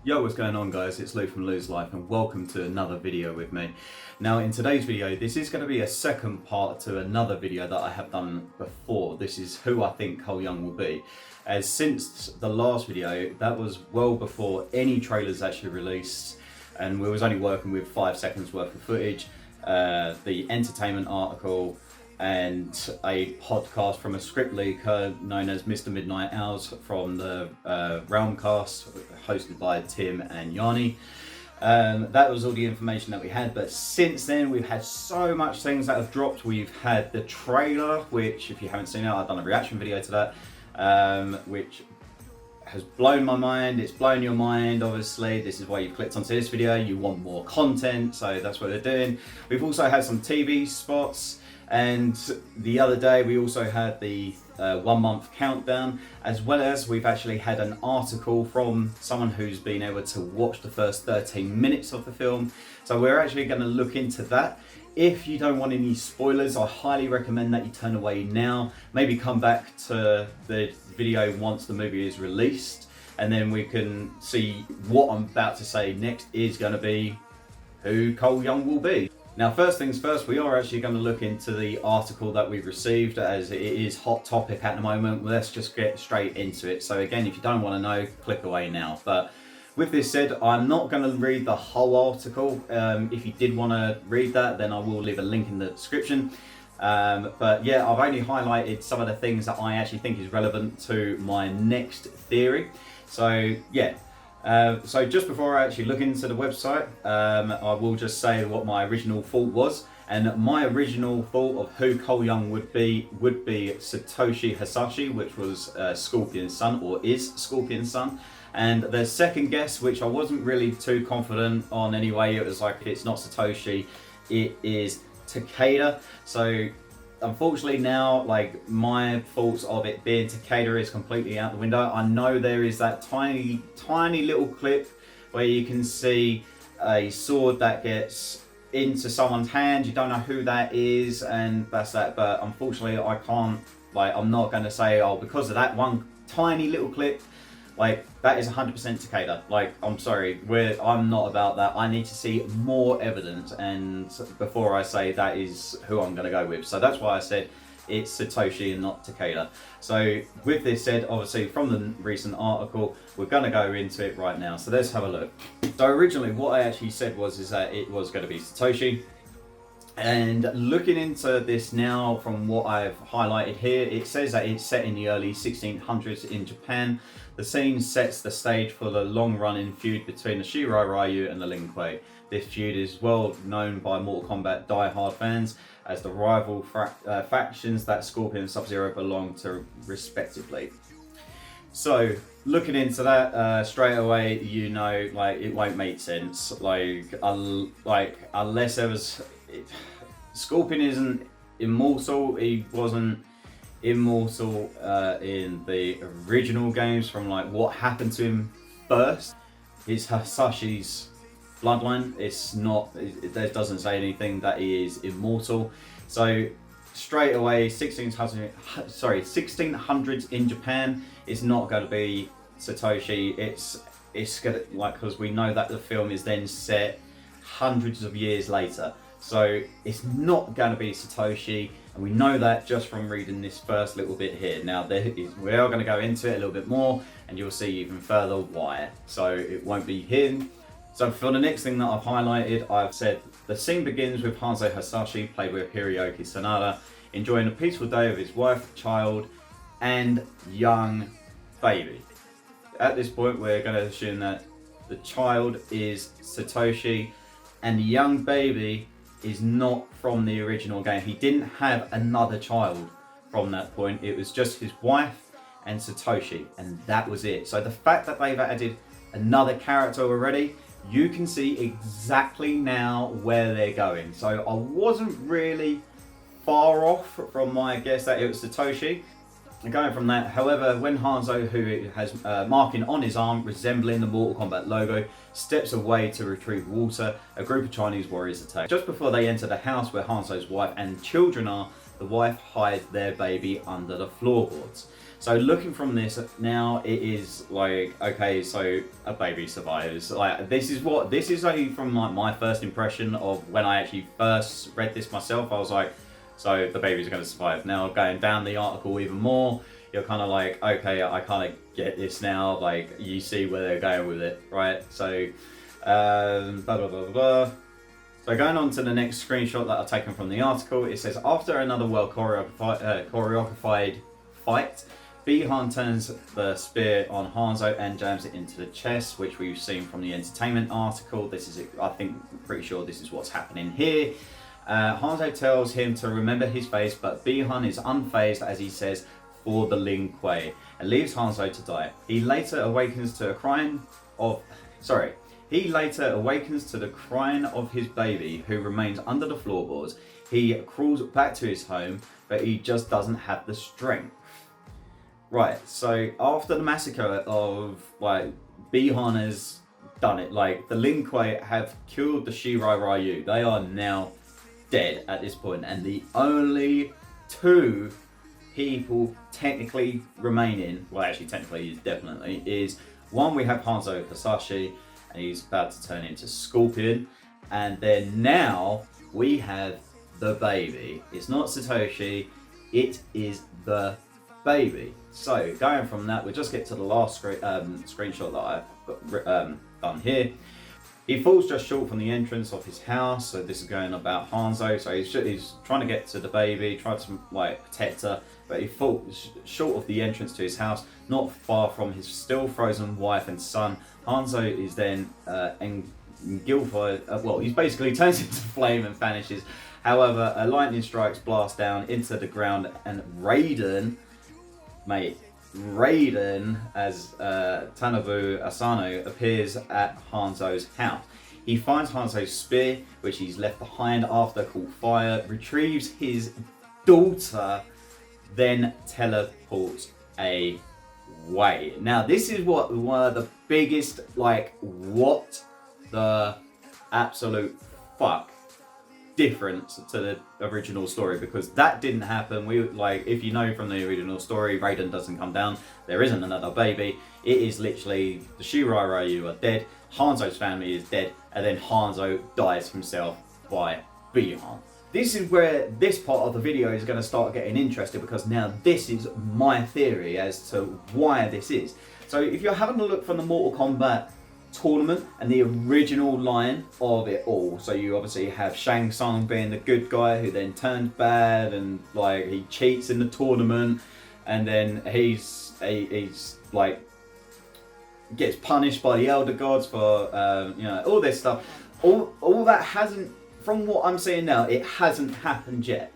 Yo, what's going on guys? It's Lou from Lou's Life and welcome to another video with me. Now in today's video, this is going to be a second part to another video that I have done before. This is who I think Cole Young will be. As since the last video, that was well before any trailers actually released and we was only working with 5 seconds worth of footage, the entertainment article and a podcast from a script leaker known as Mr. Midnight Owls from the Realmcast, hosted by Tim and Yanni. That was all the information that we had, but since then we've had so much things that have dropped. We've had the trailer, which if you haven't seen it, I've done a reaction video to that, which has blown my mind. It's blown your mind, obviously. This is why you've clicked onto this video. You want more content, so that's what they're doing. We've also had some TV spots. And the other day we also had the 1 month countdown, as well as we've actually had an article from someone who's been able to watch the first 13 minutes of the film. So we're actually going to look into that. If you don't want any spoilers, I highly recommend that you turn away now. Maybe come back to the video once the movie is released, and then we can see what I'm about to say next is going to be who Cole Young will be. Now, first things first, we are actually going to look into the article that we've received, as it is hot topic at the moment. Let's just get straight into it. So again, if you don't want to know, click away now. But with this said, I'm not going to read the whole article. If you did want to read that, then I will leave a link in the description. But yeah, I've only highlighted some of the things that I actually think is relevant to my next theory. So yeah. So just before I actually look into the website, I will just say what my original thought was. And my original thought of who Cole Young would be Satoshi Hasashi, which was Scorpion's son, or is Scorpion's son. And the second guess, which I wasn't really too confident on anyway, it was like, if it's not Satoshi, it is Takeda. So unfortunately now, like, my thoughts of it being Takeda is completely out the window. I know there is that tiny little clip where you can see a sword that gets into someone's hand. You don't know who that is, and that's that. But unfortunately, I can't, like, I'm not going to say, oh, because of that one tiny little clip, like, that is 100% Takeda. Like, I'm sorry, I'm not about that. I need to see more evidence, and before I say that is who I'm going to go with. So that's why I said it's Satoshi and not Takeda. So with this said, obviously from the recent article, we're going to go into it right now. So let's have a look. So originally what I actually said is that it was going to be Satoshi. And looking into this now, from what I've highlighted here, it says that it's set in the early 1600s in Japan. The scene sets the stage for the long-running feud between the Shirai Ryu and the Lin Kuei. This feud is well known by Mortal Kombat die-hard fans as the rival factions that Scorpion and Sub-Zero belong to respectively. So looking into that straight away, you know, like, it won't make sense. Like unless there was... Scorpion isn't immortal. He wasn't immortal in the original games. From like what happened to him first, his Hasashi's bloodline. It's not. It doesn't say anything that he is immortal. So straight away, 1600s in Japan. It's not going to be Satoshi. It's gonna, like, because we know that the film is then set hundreds of years later. So it's not going to be Satoshi, and we know that just from reading this first little bit here. Now we are going to go into it a little bit more, and you'll see even further why. So it won't be him. So for the next thing that I've highlighted, I've said the scene begins with Hanzo Hasashi, played with Hiroyuki Sanada, enjoying a peaceful day with his wife, child, and young baby. At this point, we're going to assume that the child is Satoshi, and the young baby is not from the original game. He didn't have another child from that point. It was just his wife and Satoshi, and that was it. So the fact that they've added another character already, you can see exactly now where they're going. So I wasn't really far off from my guess that it was Satoshi. And going from that, however, when Hanzo, who has marking on his arm resembling the Mortal Kombat logo, steps away to retrieve water, a group of Chinese warriors attack. Just before they enter the house where Hanzo's wife and children are, the wife hides their baby under the floorboards. So looking from this now, it is like, okay, so a baby survives. Like this is only from my first impression of when I actually first read this myself. I was like, so the baby's going to survive. Now going down the article even more, you're kind of like, okay, I kind of get this now. Like you see where they're going with it, right? So, blah blah blah blah. So going on to the next screenshot that I've taken from the article, it says after another well choreographed fight, Bihan turns the spear on Hanzo and jams it into the chest, which we've seen from the entertainment article. This is, I think, pretty sure this is what's happening here. Hanzo tells him to remember his face, but Bihan is unfazed as he says, for the Lin Kuei, and leaves Hanzo to die. He later awakens to the crying of his baby, who remains under the floorboards. He crawls back to his home, but he just doesn't have the strength. Right, so after the massacre of, like, Bihan has done it, like, the Lin Kuei have killed the Shirai Ryu. They are now dead at this point, and the only two people technically remaining, well, actually, technically, definitely, is one, we have Hanzo Hasashi, and he's about to turn into Scorpion, and then now we have the baby. It's not Satoshi, it is the baby. So going from that, we just get to the last screenshot that I've got done here. He falls just short from the entrance of his house. So this is going about Hanzo. So he's trying to get to the baby, trying to like protect her, but he falls short of the entrance to his house, not far from his still frozen wife and son. Hanzo is then he's basically turns into flame and vanishes. However, a lightning strikes blast down into the ground, and Raiden as Tanabu Asano appears at Hanzo's house. He finds Hanzo's spear, which he's left behind after caught fire, retrieves his daughter, then teleports away. Now this is one of the biggest, like, what the absolute fuck difference to the original story, because that didn't happen. If you know from the original story, Raiden doesn't come down, there isn't another baby. It is literally the Shirai Ryu are dead, Hanzo's family is dead, and then Hanzo dies himself by Bihan. This is where this part of the video is going to start getting interesting, because now this is my theory as to why this is. So if you're having a look from the Mortal Kombat tournament and the original line of it all, so you obviously have Shang Tsung being the good guy who then turns bad and like he cheats in the tournament, and then he's like gets punished by the elder gods for all this stuff. All that hasn't, from what I'm seeing now, it hasn't happened yet.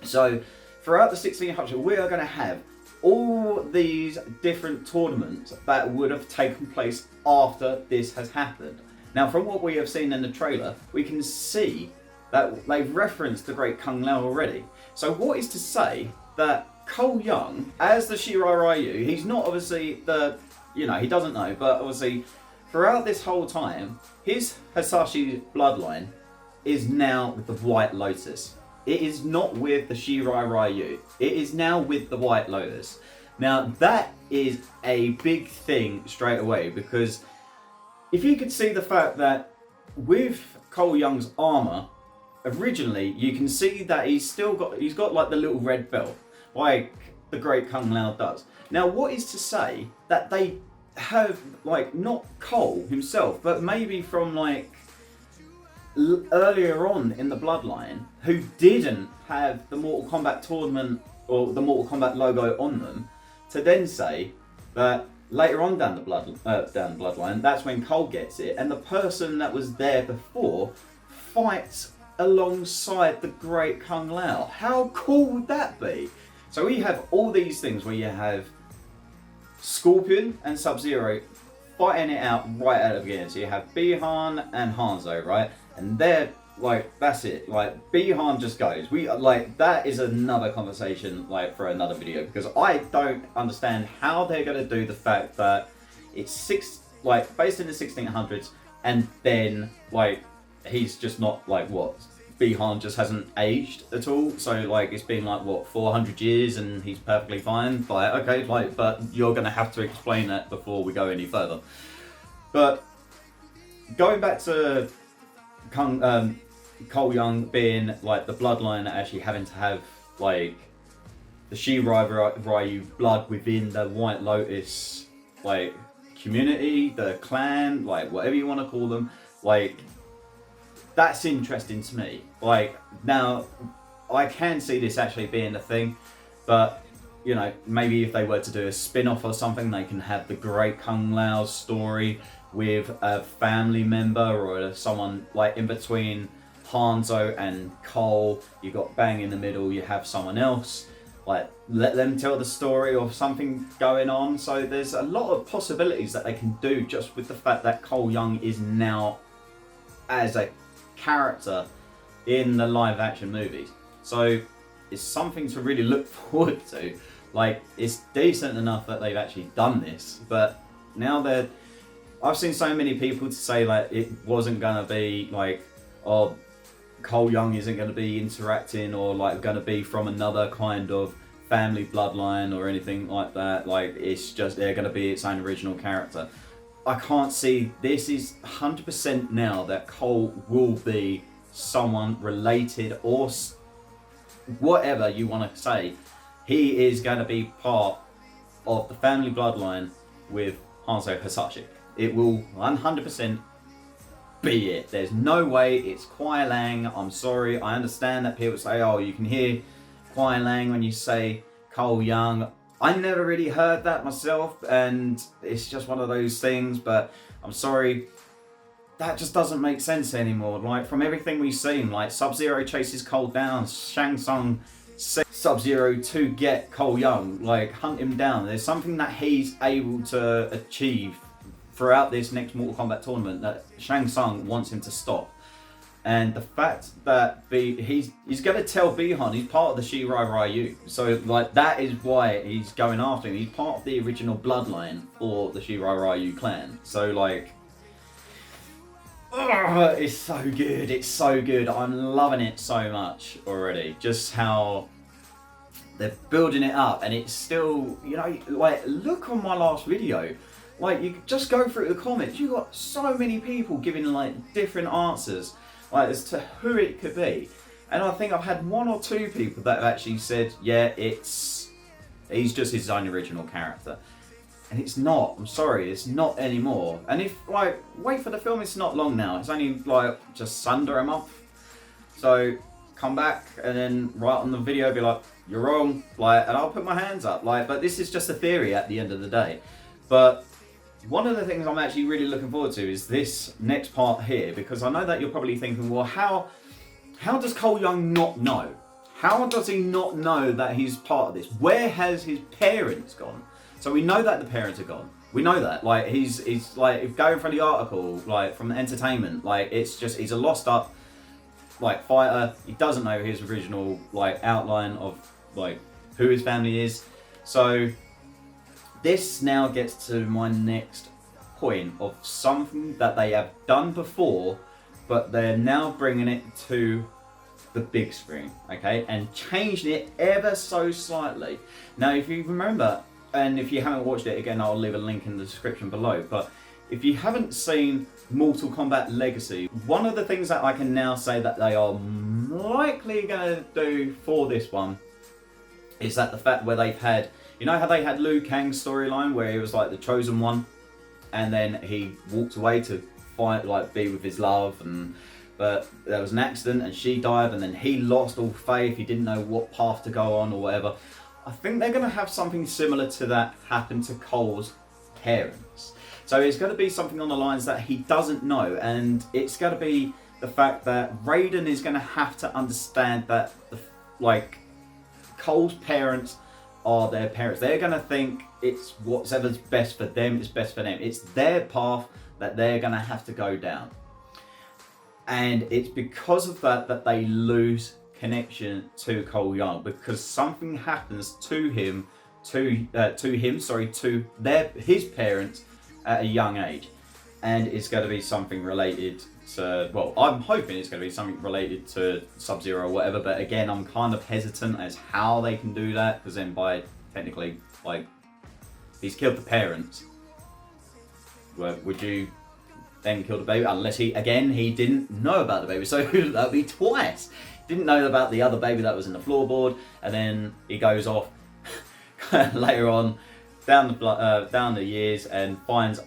So throughout the 1600s, we are going to have all these different tournaments that would have taken place after this has happened. Now, from what we have seen in the trailer, we can see that they've referenced the Great Kung Lao already. So what is to say that Cole Young, as the Shirai Ryu, he's not obviously he doesn't know, but obviously throughout this whole time, his Hasashi bloodline is now with the White Lotus. It is not with the Shirai Ryu. It is now with the White Lotus. Now that is a big thing straight away, because if you could see the fact that with Cole Young's armor, originally you can see that he's got like the little red belt, like the Great Kung Lao does. Now what is to say that they have, like, not Cole himself, but maybe from like earlier on in the bloodline, who didn't have the Mortal Kombat tournament or the Mortal Kombat logo on them, to then say that later on down the bloodline, that's when Cole gets it, and the person that was there before fights alongside the Great Kung Lao. How cool would that be? So we have all these things where you have Scorpion and Sub-Zero fighting it out right out of the beginning. So you have Bihan and Hanzo, right? And they're like, that's it. Like, Bihan just goes. That is another conversation, like, for another video, because I don't understand how they're going to do the fact that it's based in the 1600s, and then like he's just not like Bi-Han just hasn't aged at all. So like it's been like what 400 years and he's perfectly fine. Like okay, like but you're gonna have to explain that before we go any further. But going back to Cole Young being like the bloodline, actually having to have like the Shirai Ryu blood within the White Lotus like community, the clan, like whatever you want to call them, like that's interesting to me. Like now I can see this actually being a thing, but you know, maybe if they were to do a spin-off or something, they can have the Great Kung Lao's story with a family member or someone like in between Hanzo and Cole. You got Bang in the middle, you have someone else, like let them tell the story of something going on. So there's a lot of possibilities that they can do just with the fact that Cole Young is now as a character in the live action movies. So it's something to really look forward to. Like it's decent enough that they've actually done this, but now I've seen so many people to say like it wasn't gonna be like, oh, Cole Young isn't going to be interacting or like going to be from another kind of family bloodline or anything like that. Like it's just they're going to be its own original character. I can't see, this is 100% now that Cole will be someone related or whatever you want to say. He is going to be part of the family bloodline with Hanzo Hasashi. It will 100% be it. There's no way it's Kuai Lang. I'm sorry. I understand that people say, oh, you can hear Kuai Lang when you say Cole Young. I never really heard that myself, and it's just one of those things, but I'm sorry. That just doesn't make sense anymore. Like, from everything we've seen, like Sub-Zero chases Cole down, Shang Tsung sets Sub-Zero to get Cole Young, like hunt him down. There's something that he's able to achieve throughout this next Mortal Kombat tournament that Shang Tsung wants him to stop. And the fact that he's going to tell Bi-Han he's part of the Shirai Ryu. So like that is why he's going after him. He's part of the original bloodline for the Shirai Ryu clan. So like, oh, it's so good. It's so good. I'm loving it so much already. Just how they're building it up, and it's still, you know, like look on my last video. Like, you just go through the comments, you got so many people giving like different answers, like as to who it could be. And I think I've had one or two people that have actually said, yeah, he's just his own original character. And it's not, I'm sorry, it's not anymore. And if, like, wait for the film, it's not long now. It's only like just under a month. So come back and then write on the video, be like, you're wrong, like, and I'll put my hands up. Like, but this is just a theory at the end of the day. But one of the things I'm actually really looking forward to is this next part here, because I know that you're probably thinking, well, how does Cole Young not know? How does he not know that he's part of this? Where has his parents gone? So we know that the parents are gone. We know that. Like he's like going from the article, like from the entertainment, like it's just he's a lost up like fighter. He doesn't know his original like outline of like who his family is. So this now gets to my next point of something that they have done before, but they're now bringing it to the big screen, okay, and changing it ever so slightly. Now, if you remember, and if you haven't watched it, again, I'll leave a link in the description below, but if you haven't seen Mortal Kombat Legacy, one of the things that I can now say that they are likely going to do for this one is that the fact where they've had, you know how they had Liu Kang's storyline where he was like the chosen one, and then he walked away to fight, like be with his love, but there was an accident and she died, and then he lost all faith, he didn't know what path to go on or whatever. I think they're going to have something similar to that happen to Cole's parents. So it's going to be something on the lines that he doesn't know, and it's going to be the fact that Raiden is going to have to understand that like Cole's parents are their parents. They're going to think it's whatever's best for them is best for them. It's their path that they're going to have to go down. And it's because of that that they lose connection to Cole Young, because something happens to his parents at a young age. and it's going to be something related to, well, I'm hoping it's going to be something related to Sub-Zero or whatever, but again, I'm kind of hesitant as how they can do that, because then by technically, like, he's killed the parents. Well, would you then kill the baby? Unless he didn't know about the baby, so that would be twice. Didn't know about the other baby that was in the floorboard, and then he goes off later on down the years and finds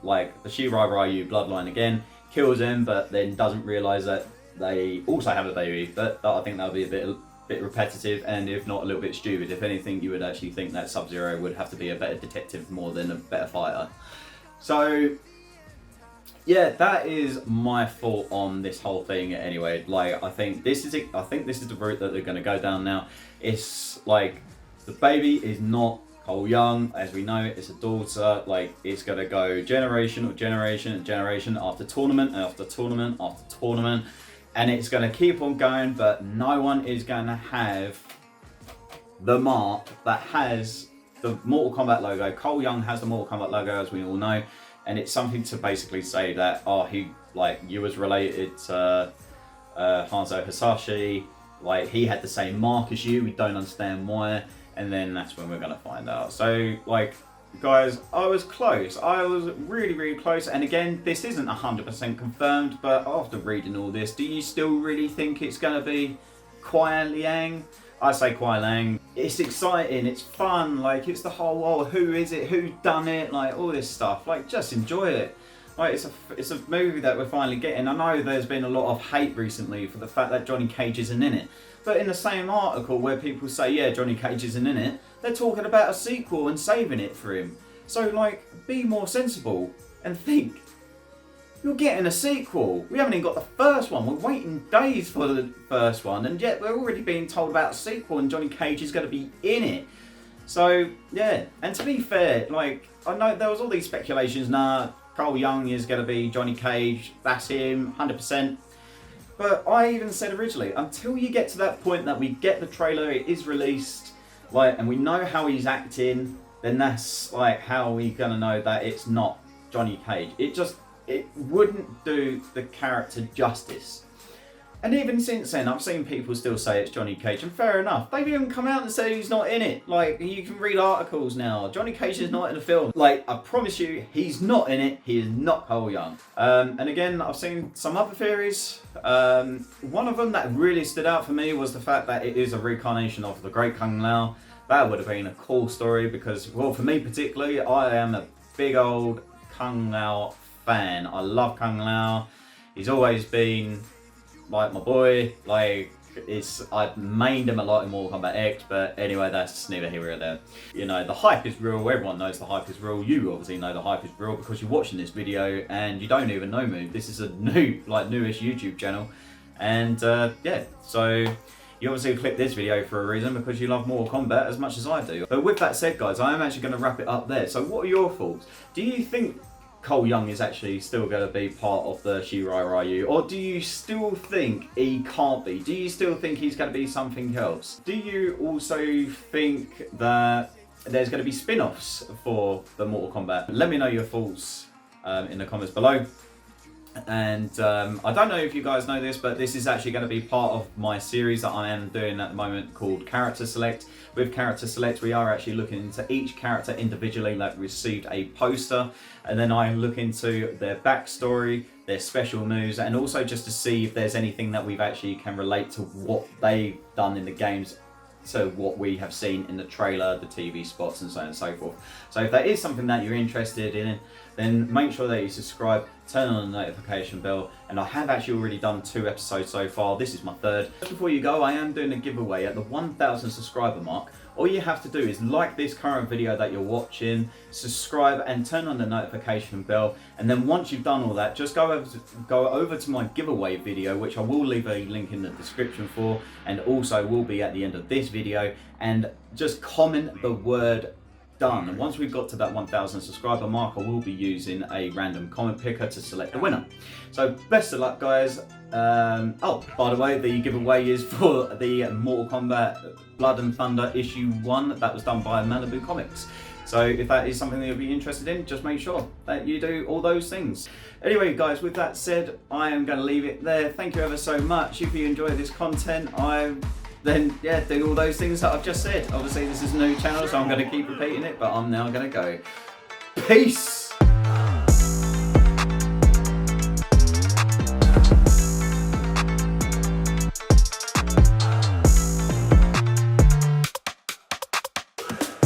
like the Shirai Ryu bloodline again, kills him, but then doesn't realise that they also have a baby. But I think that would be a bit repetitive, and if not a little bit stupid. If anything, you would actually think that Sub-Zero would have to be a better detective more than a better fighter. So yeah, that is my thought on this whole thing. Anyway, like, I think this is it. I think this is the route that they're going to go down now. It's like the baby is not Cole Young, as we know. It's a daughter. Like, it's going to go generation or generation and generation after tournament after tournament after tournament, and it's going to keep on going. But no one is going to have the mark that has the Mortal Kombat logo. Cole Young has the Mortal Kombat logo, as we all know. And it's something to basically say that, oh, you was related to Hanzo Hasashi, like, he had the same mark as you, we don't understand why, and then that's when we're going to find out. So, like, guys, I was close. I was really, really close, and again, this isn't 100% confirmed, but after reading all this, do you still really think it's going to be Kuai Liang? I say Kuai Liang. It's exciting, it's fun, like, it's the whole, oh, who is it, who done it, like, all this stuff. Like, just enjoy it. Like, it's a movie that we're finally getting. I know there's been a lot of hate recently for the fact that Johnny Cage isn't in it. But in the same article where people say, yeah, Johnny Cage isn't in it, they're talking about a sequel and saving it for him. So, like, be more sensible and think, you're getting a sequel. We haven't even got the first one. We're waiting days for the first one, and yet we're already being told about a sequel and Johnny Cage is going to be in it. So, yeah. And to be fair, like, I know there was all these speculations, Cole Young is going to be Johnny Cage, that's him, 100%. But I even said originally, until you get to that point that we get the trailer, it is released, like, and we know how he's acting, then that's, like, how are we going to know that it's not Johnny Cage? It wouldn't do the character justice. And even since then, I've seen people still say it's Johnny Cage, and fair enough. They've even come out and said he's not in it. Like, you can read articles now. Johnny Cage is not in the film. Like, I promise you, he's not in it. He is not Cole Young. And again, I've seen some other theories. One of them that really stood out for me was the fact that it is a reincarnation of the Great Kung Lao. That would have been a cool story because, well, for me particularly, I am a big old Kung Lao fan. I love Kung Lao. He's always been like my boy. Like, I've mained him a lot in Mortal Kombat X, but anyway, that's neither here nor there. You know, the hype is real. Everyone knows the hype is real. You obviously know the hype is real because you're watching this video and you don't even know me. This is a newish YouTube channel, and yeah, so you obviously clicked this video for a reason because you love Mortal Kombat as much as I do. But with that said, guys, I am actually going to wrap it up there. So what are your thoughts? Do you think Cole Young is actually still going to be part of the Shirai Ryu, or do you still think he can't be? Do you still think he's going to be something else? Do you also think that there's going to be spin-offs for the Mortal Kombat? Let me know your thoughts in the comments below. And I don't know if you guys know this, but this is actually going to be part of my series that I am doing at the moment called Character Select. With Character Select, we are actually looking into each character individually, like received a poster, and then I look into their backstory, their special moves, and also just to see if there's anything that we've actually can relate to what they've done in the games, so what we have seen in the trailer, the TV spots, and so on and so forth. So if that is something that you're interested in, then make sure that you subscribe, turn on the notification bell, and I have actually already done 2 episodes so far. This is my 3rd. Just before you go, I am doing a giveaway at the 1,000 subscriber mark. All you have to do is like this current video that you're watching, subscribe, and turn on the notification bell. And then once you've done all that, just go over to my giveaway video, which I will leave a link in the description for, and also will be at the end of this video, and just comment the word done. And once we've got to that 1,000 subscriber mark, I will be using a random comment picker to select the winner. So best of luck, guys. Oh, by the way, the giveaway is for the Mortal Kombat Blood and Thunder issue 1 that was done by Malibu Comics. So if that is something that you'll be interested in, just make sure that you do all those things. Anyway guys, with that said, I am going to leave it there. Thank you ever so much. If you enjoy this content, then do all those things that I've just said. Obviously this is a new channel, so I'm going to keep repeating it, but I'm now going to go. Peace!